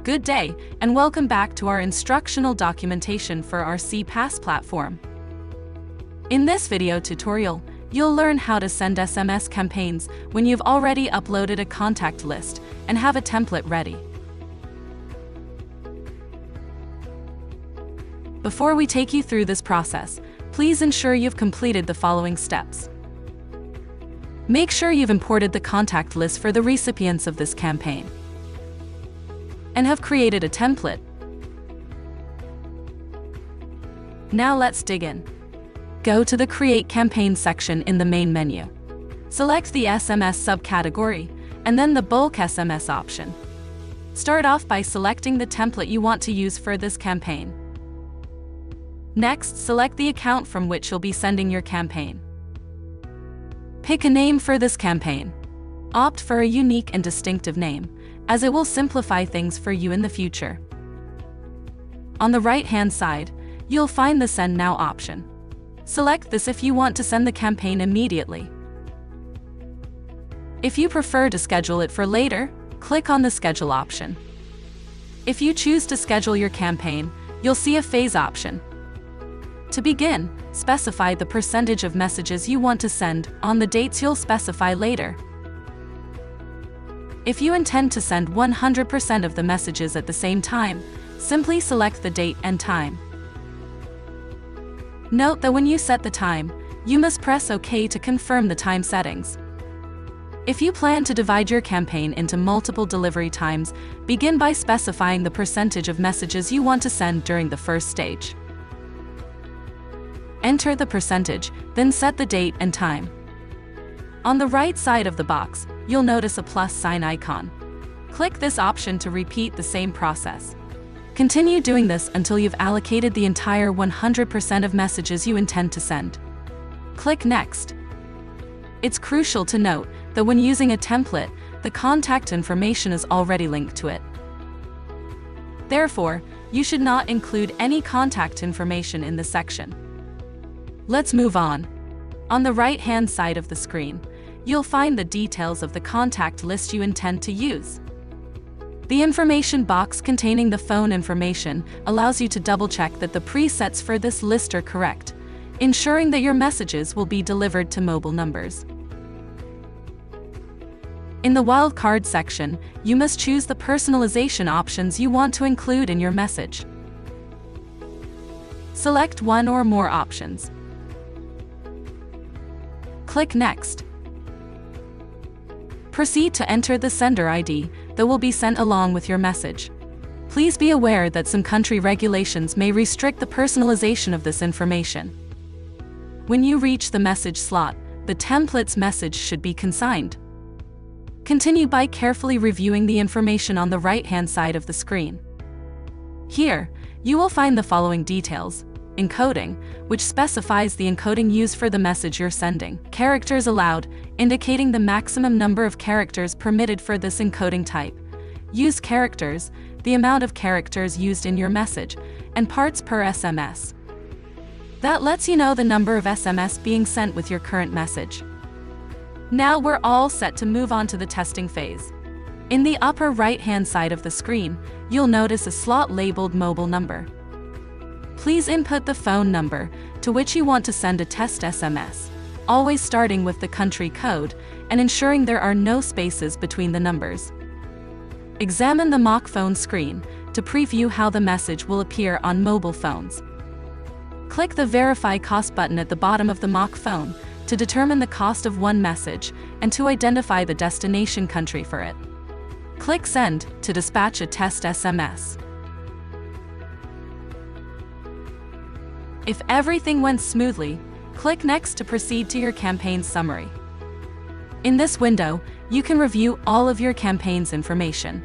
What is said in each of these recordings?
Good day, and welcome back to our instructional documentation for our CPaaS platform. In this video tutorial, you'll learn how to send SMS campaigns when you've already uploaded a contact list and have a template ready. Before we take you through this process, please ensure you've completed the following steps. Make sure you've imported the contact list for the recipients of this campaign and have created a template. Now let's dig in. Go to the Create Campaign section in the main menu. Select the SMS subcategory and then the bulk SMS option. Start off by selecting the template you want to use for this campaign. Next, select the account from which you'll be sending your campaign. Pick a name for this campaign. Opt for a unique and distinctive name, as it will simplify things for you in the future. On the right-hand side, you'll find the Send Now option. Select this if you want to send the campaign immediately. If you prefer to schedule it for later, click on the Schedule option. If you choose to schedule your campaign, you'll see a phase option. To begin, specify the percentage of messages you want to send on the dates you'll specify later. If you intend to send 100% of the messages at the same time, simply select the date and time. Note that when you set the time, you must press OK to confirm the time settings. If you plan to divide your campaign into multiple delivery times, begin by specifying the percentage of messages you want to send during the first stage. Enter the percentage, then set the date and time. On the right side of the box, you'll notice a plus sign icon. Click this option to repeat the same process. Continue doing this until you've allocated the entire 100% of messages you intend to send. Click Next. It's crucial to note that when using a template, the contact information is already linked to it. Therefore, you should not include any contact information in this section. Let's move on. On the right-hand side of the screen, you'll find the details of the contact list you intend to use. The information box containing the phone information allows you to double-check that the presets for this list are correct, ensuring that your messages will be delivered to mobile numbers. In the wildcard section, you must choose the personalization options you want to include in your message. Select one or more options. Click Next. Proceed to enter the sender ID that will be sent along with your message. Please be aware that some country regulations may restrict the personalization of this information. When you reach the message slot, the template's message should be consigned. Continue by carefully reviewing the information on the right-hand side of the screen. Here, you will find the following details: encoding, which specifies the encoding used for the message you're sending; characters allowed, indicating the maximum number of characters permitted for this encoding type; use characters, the amount of characters used in your message; and parts per SMS. That lets you know the number of SMS being sent with your current message. Now we're all set to move on to the testing phase. In the upper right-hand side of the screen, you'll notice a slot labeled Mobile Number. Please input the phone number to which you want to send a test SMS, always starting with the country code and ensuring there are no spaces between the numbers. Examine the mock phone screen to preview how the message will appear on mobile phones. Click the Verify Cost button at the bottom of the mock phone to determine the cost of one message and to identify the destination country for it. Click Send to dispatch a test SMS. If everything went smoothly, click Next to proceed to your campaign summary. In this window, you can review all of your campaign's information.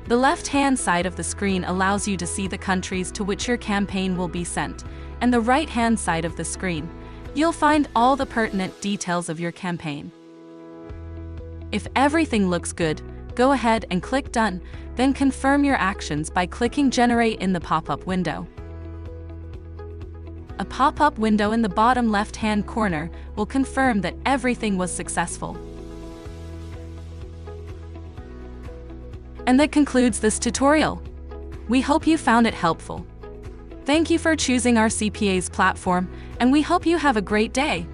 The left-hand side of the screen allows you to see the countries to which your campaign will be sent, and the right-hand side of the screen, you'll find all the pertinent details of your campaign. If everything looks good, go ahead and click Done, then confirm your actions by clicking Generate in the pop-up window. A pop-up window in the bottom left-hand corner will confirm that everything was successful. And that concludes this tutorial. We hope you found it helpful. Thank you for choosing our CPaaS platform, and we hope you have a great day.